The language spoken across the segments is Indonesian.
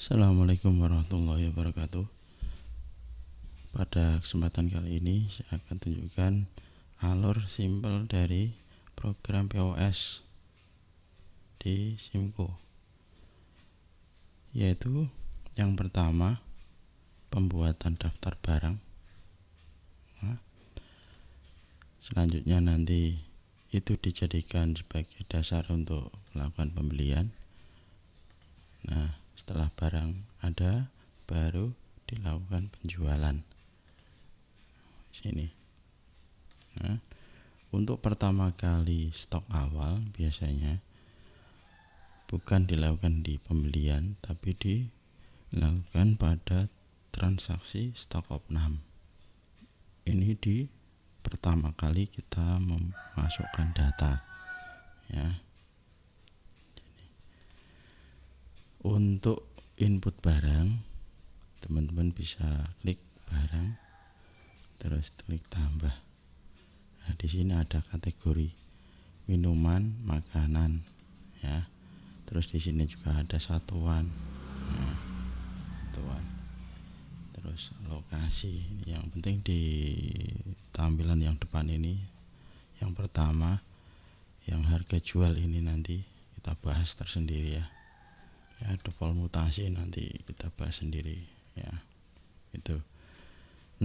Assalamualaikum warahmatullahi wabarakatuh. Pada kesempatan kali ini saya akan tunjukkan alur simpel dari program POS di SIMKO, yaitu yang pertama pembuatan daftar barang. Selanjutnya nanti itu dijadikan sebagai dasar untuk melakukan pembelian. Setelah barang ada, baru dilakukan penjualan. Sini. Untuk pertama kali stok awal biasanya bukan dilakukan di pembelian, tapi dilakukan pada transaksi stok opnam. Ini di pertama kali kita memasukkan data, ya. Untuk input barang, teman-teman bisa klik barang, terus klik tambah. Nah, di sini ada kategori minuman, makanan, ya. Terus di sini juga ada satuan, satuan. Terus lokasi. Yang penting di tampilan yang depan ini, yang pertama, yang harga jual ini nanti kita bahas tersendiri, ya. Default mutasi nanti kita bahas sendiri, ya. Itu.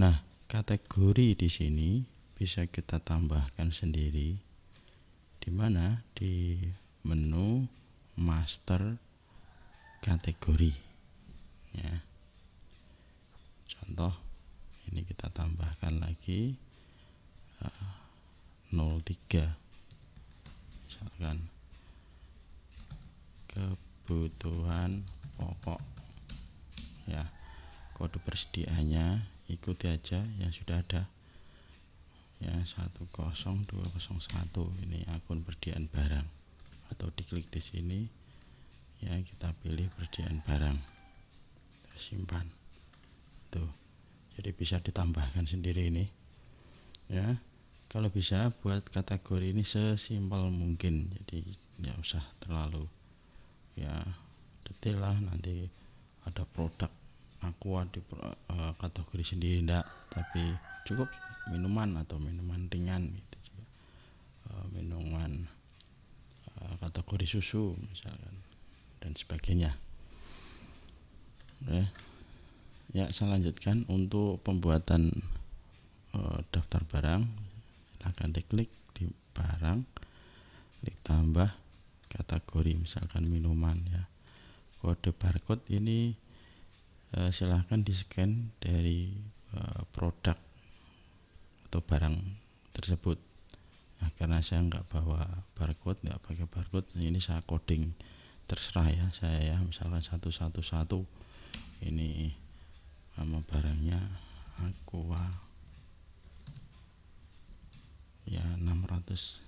Nah, kategori di sini bisa kita tambahkan sendiri, di mana di menu master kategori, ya. Contoh ini kita tambahkan lagi 03, misalkan kebutuhan pokok, ya. Kode persediaannya ikuti aja yang sudah ada, ya. 10201 ini akun persediaan barang, atau diklik di sini, ya, kita pilih persediaan barang, kita simpan. Tuh, jadi bisa ditambahkan sendiri ini, ya. Kalau bisa buat kategori ini sesimpel mungkin, jadi nggak usah terlalu, ya, detail lah. Nanti ada produk aqua di kategori sendiri, enggak, tapi cukup minuman atau minuman ringan gitu, minuman kategori susu misalkan, dan sebagainya. Ya, saya lanjutkan untuk pembuatan daftar barang. Silahkan diklik di barang, klik tambah kategori, misalkan minuman, ya. Kode barcode ini silahkan di scan dari produk atau barang tersebut. Nah, karena saya nggak bawa barcode, nggak pakai barcode, ini saya coding terserah, ya. Saya misalkan 111, ini nama barangnya aqua, ya, 600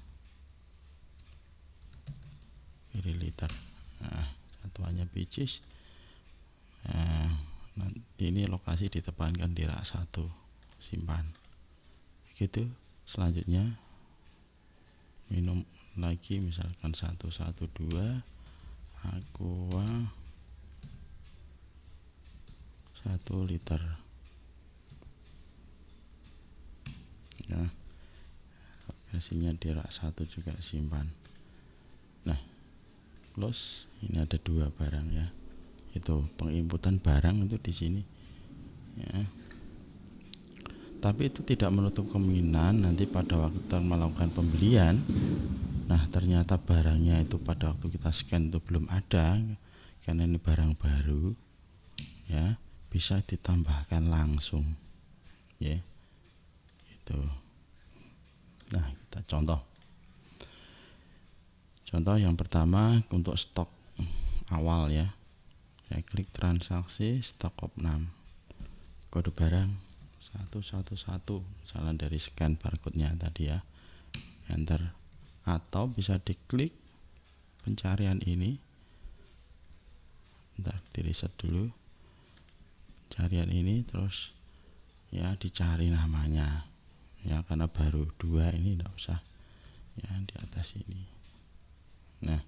ml. Nah, satuannya picis. Nanti ini lokasi ditekankan di rak 1, simpan. Begitu. Selanjutnya minum lagi, misalkan 112 aqua 1 liter, ya. Lokasinya di rak 1 juga, simpan. Nah, close. Ini ada 2 barang, ya. Itu penginputan barang itu di sini, ya. Tapi itu tidak menutup kemungkinan nanti pada waktu kita melakukan pembelian, nah ternyata barangnya itu pada waktu kita scan itu belum ada, karena ini barang baru, ya, bisa ditambahkan langsung, ya. Itu. Nah, kita contoh yang pertama untuk stok awal, ya. Saya klik transaksi stok opnam, kode barang 111, misalnya dari scan barcode-nya tadi, ya. Enter. Atau bisa diklik pencarian ini, bentar, di reset dulu pencarian ini, terus, ya, dicari namanya, ya, karena baru 2 ini enggak usah, ya, di atas ini. Nah,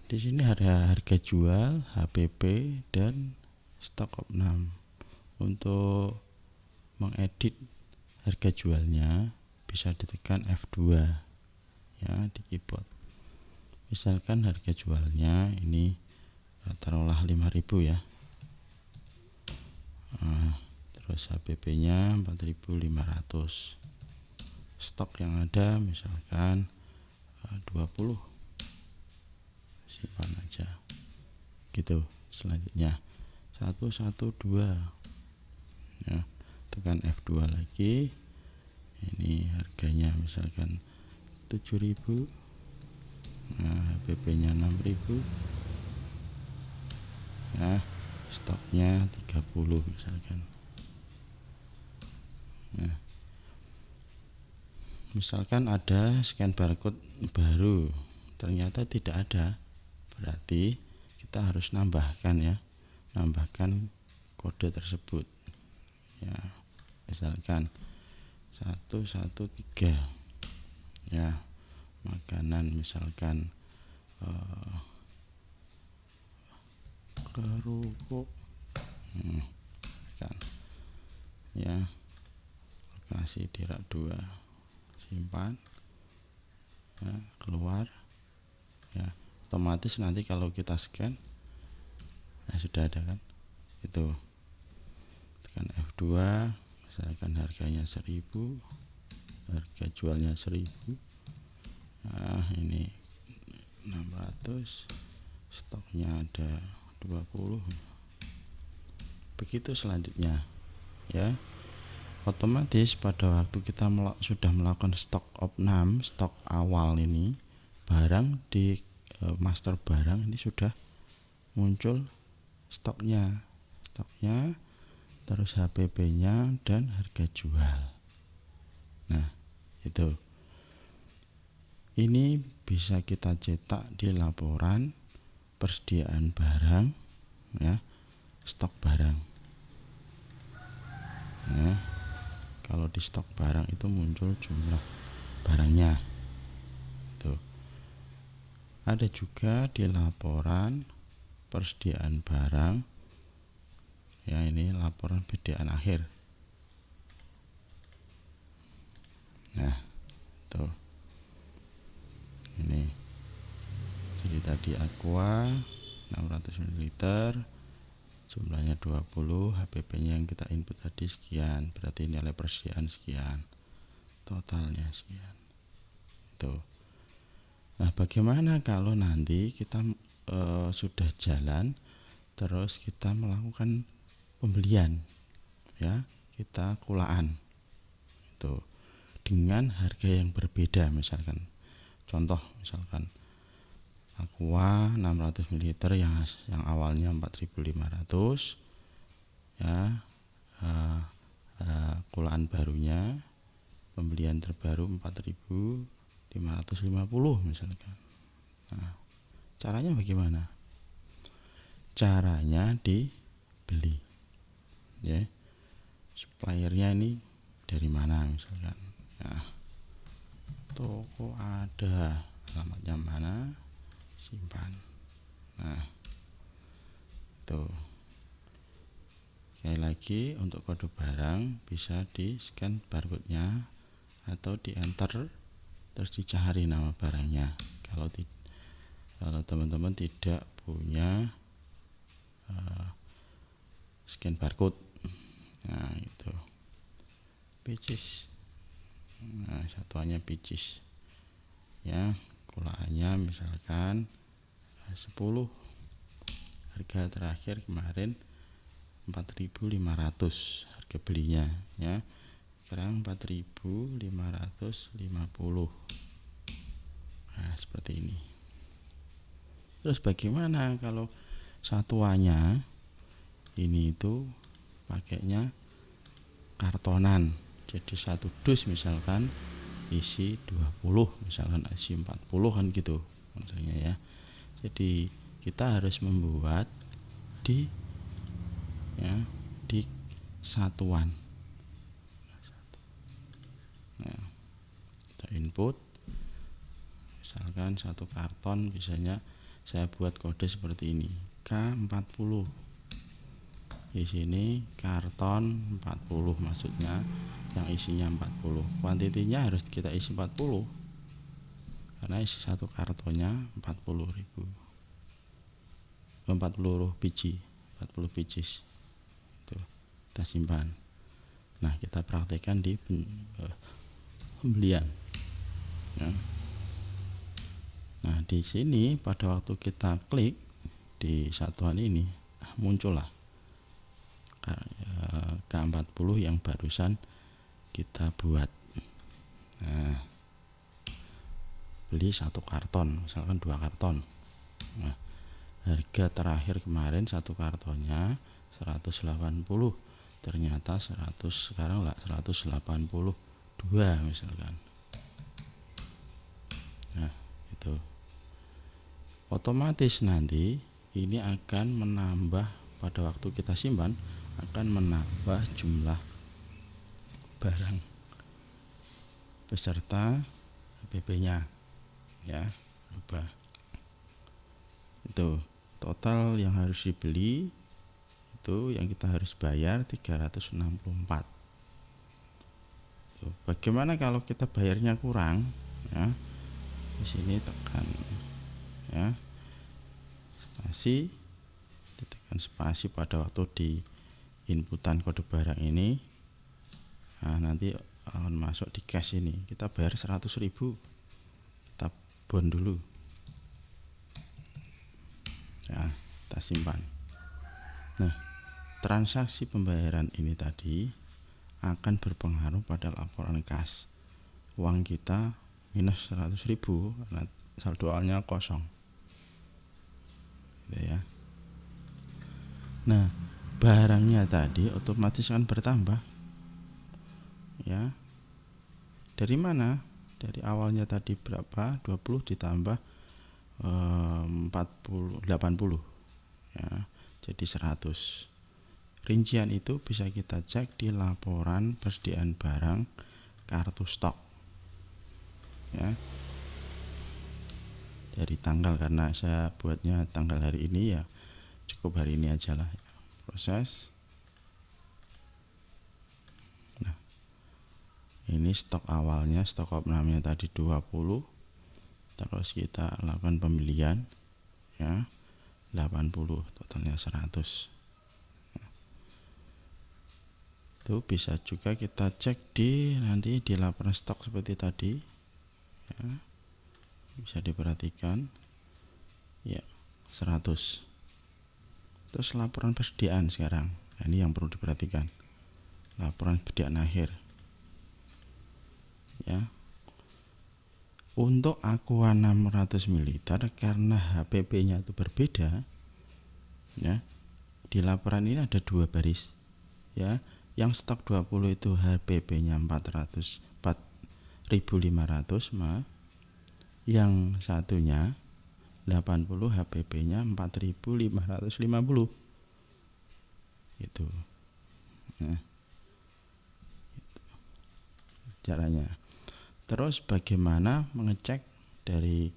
Di sini harga jual, HPP, dan stok opnam. Untuk mengedit harga jualnya bisa ditekan F2 ya di keyboard. Misalkan harga jualnya ini taruhlah 5.000 ya. Terus HPP nya 4.500. Stok yang ada misalkan 20. Simpan aja gitu. Selanjutnya 112 ya, tekan F2 lagi. Ini harganya misalkan 7.000. Nah, HPP nya 6.000 ya, stoknya 30 misalkan. Nah, misalkan ada scan barcode baru ternyata tidak ada, berarti kita harus nambahkan ya, nambahkan kode tersebut ya. Misalkan 113 ya, makanan misalkan kerupuk kan ya, lokasi di rak 2, simpan ya, keluar ya. Otomatis nanti kalau kita scan sudah ada kan, itu tekan F2. Misalkan harganya 1.000, harga jualnya 1.000. Nah, ini 600, stoknya ada 20. Begitu selanjutnya ya. Otomatis pada waktu kita sudah melakukan stok opnam, stok awal ini, barang di master barang ini sudah muncul stoknya, terus HPP nya dan harga jual. Nah, itu ini bisa kita cetak di laporan persediaan barang ya, stok barang ya. Kalau di stok barang itu muncul jumlah barangnya. Tuh. Ada juga di laporan persediaan barang ya, ini laporan persediaan akhir. Nah, tuh. Ini. Jadi tadi aqua 600 ml, jumlahnya 20, HPP nya yang kita input tadi sekian, berarti nilai persediaan sekian, totalnya sekian. Tuh. Nah, bagaimana kalau nanti kita sudah jalan terus kita melakukan pembelian ya, kita kulaan itu dengan harga yang berbeda. Misalkan contoh, misalkan aqua 600 ml yang awalnya 4.500 ya, kulaan barunya pembelian terbaru 4.550 misalkan. Nah, caranya bagaimana? Caranya dibeli ya, suppliernya ini dari mana misalkan. Nah, toko ada, alamatnya mana, simpan. Nah, tuh. Sekali lagi, untuk kode barang bisa di scan barcode nya atau di enter terus dicari nama barangnya. Kalau teman-teman tidak punya scan barcode, nah itu pieces, nah satuannya pieces ya. Kulaannya misalkan 10, harga terakhir kemarin 4.500 harga belinya ya, sekarang 4.550. Nah, seperti ini. Terus bagaimana kalau satuannya ini itu pakainya kartonan, jadi satu dus misalkan isi 20, misalkan isi 40 kan gitu misalnya ya. Jadi kita harus membuat di satuan. Nah, kita input misalkan satu karton biasanya saya buat kode seperti ini, K40. Di sini karton 40, maksudnya yang isinya 40. Kuantitinya harus kita isi 40 karena isi satu kartonnya 40.000. 40 biji, 40 biji. Itu kita simpan. Nah, kita praktekkan di pembelian. Ya. Nah, di sini pada waktu kita klik di satuan ini, muncullah K40 yang barusan kita buat. Nah, beli satu karton, misalkan 2 karton. Nah, harga terakhir kemarin satu kartonnya 180, ternyata 100, sekarang lah 182 misalkan. Nah, itu otomatis nanti ini akan menambah, pada waktu kita simpan akan menambah jumlah barang beserta HPP-nya, ya, berubah. Itu total yang harus dibeli, itu yang kita harus bayar 364. Tuh, bagaimana kalau kita bayarnya kurang, ya, di sini tekan, ya, spasi, ditekan spasi pada waktu di inputan kode barang ini. Nah, nanti akan masuk di cash ini, kita bayar 100.000, kita bond dulu, ya, kita simpan. Nah, transaksi pembayaran ini tadi akan berpengaruh pada laporan kas. Uang kita minus 100.000 karena saldo awalnya kosong, gitu ya. Nah, barangnya tadi otomatis akan bertambah, ya. Dari mana? Dari awalnya tadi berapa? 20 ditambah 80, ya, jadi 100. Rincian itu bisa kita cek di laporan persediaan barang kartu stok, ya. Dari tanggal, karena saya buatnya tanggal hari ini, ya cukup hari ini aja lah, ya. Proses. Nah, ini stok awalnya, stok opnamnya tadi 20, terus kita lakukan pembelian, ya, 80, totalnya 100. Itu bisa juga kita cek di nanti di laporan stok seperti tadi, ya, bisa diperhatikan, ya, 100. Terus laporan persediaan sekarang, nah, ini yang perlu diperhatikan, laporan persediaan akhir, ya. Untuk Aqua 600 ml karena HPP-nya itu berbeda, ya, di laporan ini ada 2 baris, ya. Yang stok 20 itu HPP-nya 4.500, yang satunya 80 HPP-nya 4.550. Itu. Nah, itu caranya. Terus bagaimana mengecek dari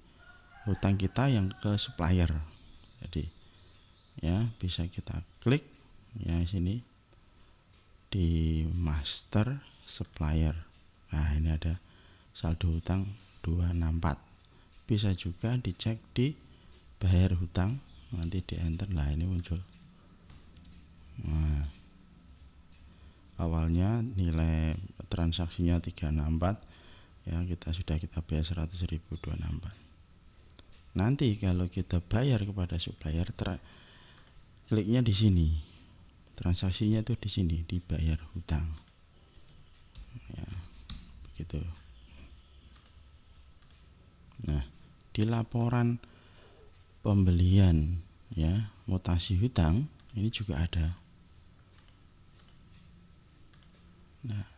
hutang kita yang ke supplier? Jadi, ya, bisa kita klik, ya, sini di master supplier. Nah, ini ada saldo hutang 264. Bisa juga dicek di bayar hutang, nanti di enter, lah ini muncul. Nah, awalnya nilai transaksinya 364, ya, kita bayar 100.000, 264. Nanti kalau kita bayar kepada supplier, kliknya di sini, transaksinya itu di sini, dibayar hutang, ya, begitu. Nah, di laporan pembelian, ya, mutasi hutang ini juga ada. Nah,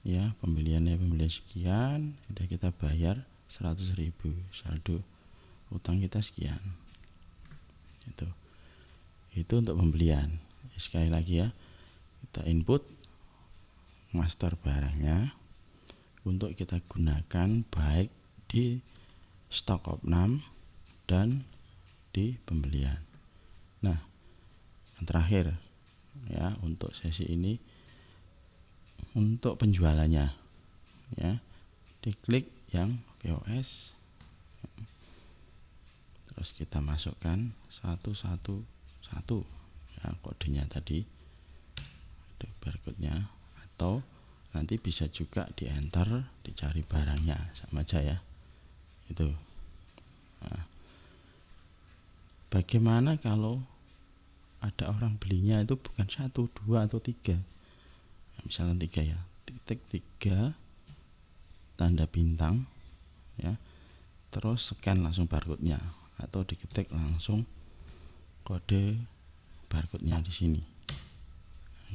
ya, pembelian sekian, sudah kita bayar 100.000, saldo hutang kita sekian. Itu untuk pembelian. Sekali lagi, ya, kita input master barangnya untuk kita gunakan baik di stok opnam dan di pembelian. Nah, yang terakhir ya untuk sesi ini untuk penjualannya ya, diklik yang POS, terus kita masukkan 111 ya, kodenya tadi, ada barcode-nya, atau nanti bisa juga di enter, dicari barangnya, sama aja ya itu. Nah, bagaimana kalau ada orang belinya itu bukan 1, 2 atau 3, misalkan 3 ya, titik 3 tanda bintang ya, terus scan langsung barcode-nya atau diketik langsung kode barcode-nya di sini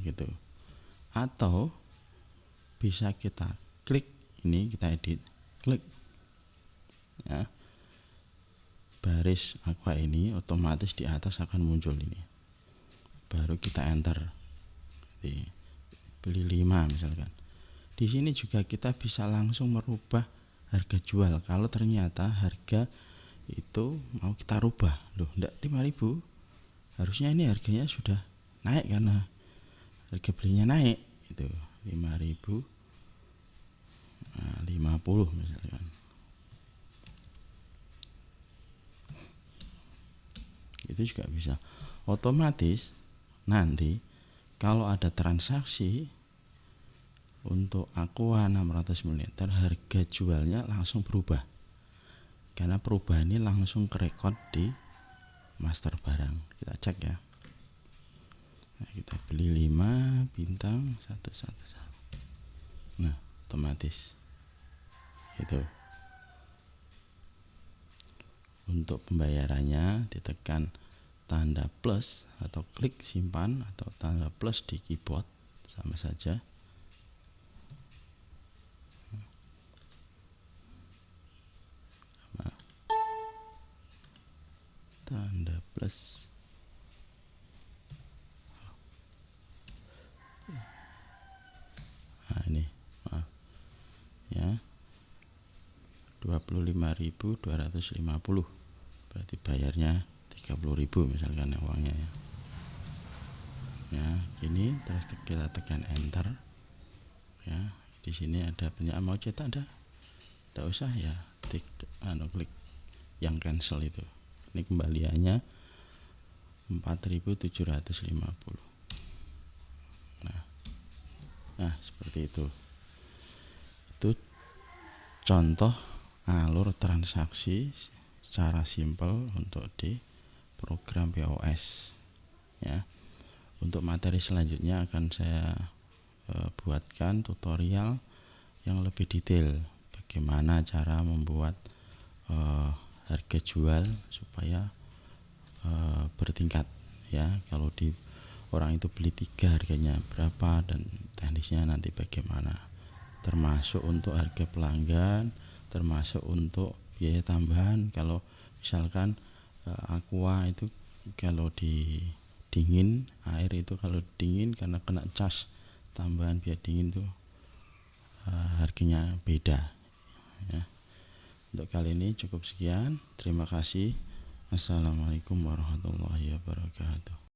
gitu. Atau bisa kita klik ini, kita edit, klik ya, baris aqua ini otomatis di atas akan muncul ini, baru kita enter. Jadi, beli 5 misalkan. Di sini juga kita bisa langsung merubah harga jual. Kalau ternyata harga itu mau kita rubah, loh enggak 5.000, harusnya ini harganya sudah naik karena harga belinya naik, itu 5.050 misalkan. Itu juga bisa. Otomatis nanti kalau ada transaksi untuk aqua 600 ml, harga jualnya langsung berubah, karena perubahan ini langsung kerekod di master barang. Kita cek ya. Nah, kita beli 5 bintang 111. Nah, otomatis itu. Untuk pembayarannya ditekan tanda plus atau klik simpan atau tanda plus di keyboard, sama saja. Tanda plus. Nah, ini maaf ya, 25.250, berarti bayarnya 30.000 misalkan uangnya ya. Ya, gini, terus kita tekan enter ya. Di sini ada penyampaian mau cetak, tidak usah ya, klik yang cancel itu. Ini kembaliannya 4.750. Nah, seperti itu. Itu contoh alur transaksi secara simpel untuk di program POS ya. Untuk materi selanjutnya akan saya buatkan tutorial yang lebih detail bagaimana cara membuat harga jual supaya bertingkat ya. Kalau di orang itu beli 3 harganya berapa dan teknisnya nanti bagaimana, termasuk untuk harga pelanggan, termasuk untuk biaya tambahan. Kalau misalkan aqua itu kalau di dingin, air itu kalau dingin karena kena cas tambahan biaya dingin tuh harganya beda ya. Untuk kali ini cukup sekian, terima kasih. Assalamualaikum warahmatullahi wabarakatuh.